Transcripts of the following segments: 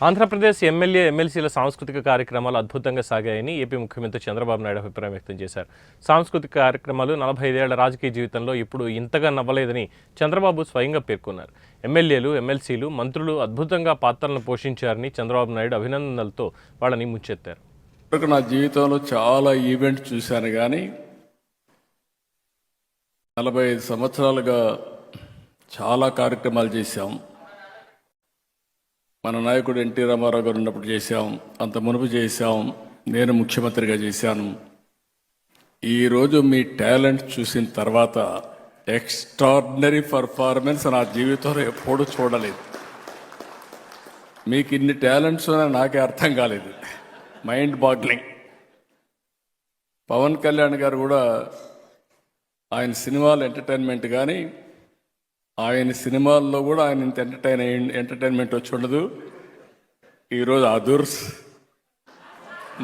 Andhra Pradesh MLA ఎమ్మెల్సీల సాంస్కృతిక కార్యక్రమాలు అద్భుతంగా సాగాయని ఏపీ ముఖ్యమంత్రి చంద్రబాబు నాయుడు అభిప్రాయం వ్యక్తం చేశారు. సాంస్కృతిక కార్యక్రమాలు 45 ఏళ్ల రాజకీయ జీవితంలో ఇప్పుడు ఇంతగా నవ్వలేదని చంద్రబాబు స్వయంగా పేర్కొన్నారు. ఎమ్మెల్యేలు, ఎమ్మెల్సీలు, మంత్రులు అద్భుతంగా పాత్రలను పోషించారని చంద్రబాబు నాయుడు అభినందనలతో వాళ్ళని ముంచెత్తారు. నా జీవితంలో చాలా ఈవెంట్ చూశాను, కానీ 45 సంవత్సరాలుగా చాలా కార్యక్రమాలు చేశాం. మన నాయకుడు ఎన్టీ రామారావు గారు ఉన్నప్పుడు చేశాం, అంత మునుపు చేశాం, నేను ముఖ్యమంత్రిగా చేశాను. ఈరోజు మీ టాలెంట్ చూసిన తర్వాత ఎక్స్ట్రాడినరీ పర్ఫార్మెన్స్ నా జీవితంలో ఎప్పుడూ చూడలేదు. మీకు ఇన్ని టాలెంట్స్ నాకే అర్థం కాలేదు, మైండ్ బాగ్లింగ్. పవన్ కళ్యాణ్ గారు కూడా ఆయన సినిమాలు ఎంటర్టైన్మెంట్, కానీ ఆయన సినిమాల్లో కూడా ఆయన ఇంత ఎంటర్టైన్మెంట్ వచ్చి ఉండదు. ఈరోజు అదుర్స్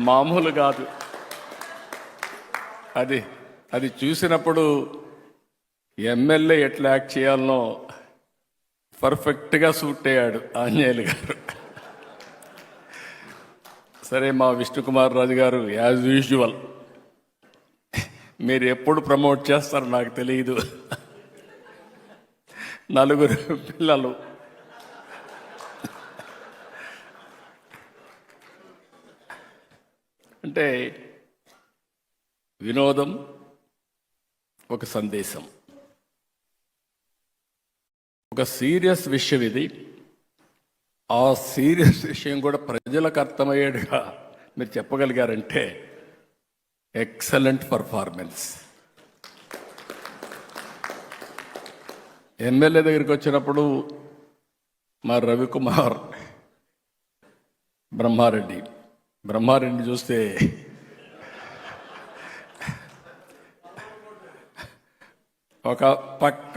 మామూలు కాదు. అది చూసినప్పుడు ఎమ్మెల్యే ఎట్లా యాక్ట్ చేయాలనో పర్ఫెక్ట్గా సూట్ అయ్యాడు ఆంజనేయులు గారు. సరే, మా విష్ణుకుమార్ రాజు గారు యాజ్ యూజువల్ మీరు ఎప్పుడు ప్రమోట్ చేస్తారో నాకు తెలియదు. 4 పిల్లలు, అంటే వినోదం ఒక సందేశం, ఒక సీరియస్ విషయం. ఇది ఆ సీరియస్ విషయం కూడా ప్రజలకు అర్థమయ్యేట్టుగా మీరు చెప్పగలిగారంటే ఎక్సలెంట్ పర్ఫార్మెన్స్. ఎమ్మెల్యే దగ్గరికి వచ్చినప్పుడు మా రవికుమార్ బ్రహ్మారెడ్డి చూస్తే ఒక పక్క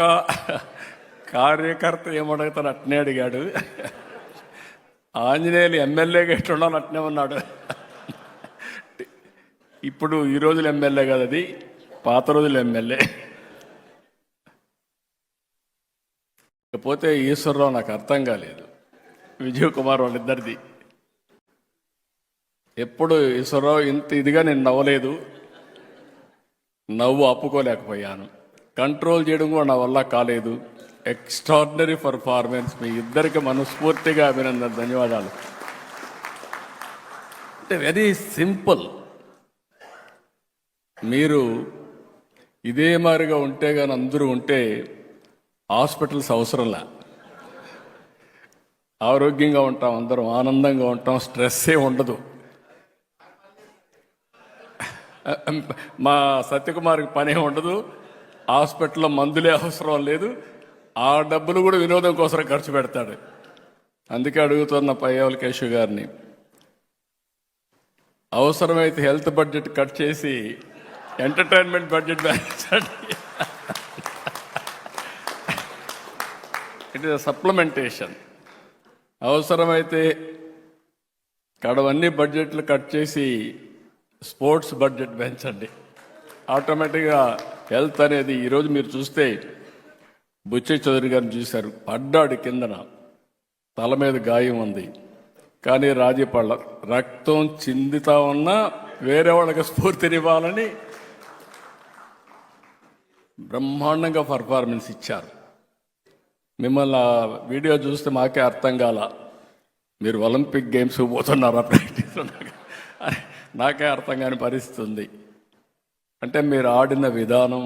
కార్యకర్త ఏమడుగుతాను అట్నే అడిగాడు. ఆంజనేయులు ఎమ్మెల్యేగా ఎట్లుండాలి అట్నే ఉన్నాడు. ఇప్పుడు ఈ రోజులు ఎమ్మెల్యే కాదు, అది పాత రోజులు ఎమ్మెల్యే. పోతే ఈశ్వరరావు నాకు అర్థం కాలేదు, విజయ్ కుమార్ వాళ్ళిద్దరిది. ఎప్పుడు ఈశ్వరరావు ఇంత ఇదిగా నేను నవ్వలేదు, నవ్వు ఆపుకోలేకపోయాను, కంట్రోల్ చేయడం కూడా నా వల్ల కాలేదు. Extraordinary performance. మీ ఇద్దరికి మనస్ఫూర్తిగా అభినందన, ధన్యవాదాలు. అంటే వెరీ సింపుల్. మీరు ఇదే మాదిరిగా ఉంటే కానీ అందరూ ఉంటే హాస్పిటల్స్ అవసరంలా, ఆరోగ్యంగా ఉంటాం, అందరం ఆనందంగా ఉంటాం, స్ట్రెస్సే ఉండదు. మా సత్యకుమార్కి పనే ఉండదు, హాస్పిటల్లో మందులే అవసరం లేదు, ఆ డబ్బులు కూడా వినోదం కోసం ఖర్చు పెడతాడు. అందుకే అడుగుతున్న పయ్యావుల కేశవ్ గారిని, అవసరమైతే హెల్త్ బడ్జెట్ కట్ చేసి ఎంటర్టైన్మెంట్ బడ్జెట్ పెంచండి. It is supplementation. అవసరమైతే కడవన్నీ బడ్జెట్లు కట్ చేసి స్పోర్ట్స్ బడ్జెట్ పెంచండి. ఆటోమేటిక్గా హెల్త్ అనేది, ఈరోజు మీరు చూస్తే బుచ్చయ్య చౌదరి గారిని చూశారు, పడ్డాడు కిందన, తల మీద గాయం ఉంది, కానీ రాజీపళ్ళ రక్తం చిందుతా ఉన్నా వేరే వాళ్ళకి స్ఫూర్తినివ్వాలని బ్రహ్మాండంగా పర్ఫార్మెన్స్ ఇచ్చారు. మిమ్మల్ని వీడియో చూస్తే మాకే అర్థం కాల, మీరు ఒలింపిక్ గేమ్స్ పోతున్నారా ప్రాక్టీస్, నాకే అర్థం కాని పరిస్థితి ఉంది. అంటే మీరు ఆడిన విధానం,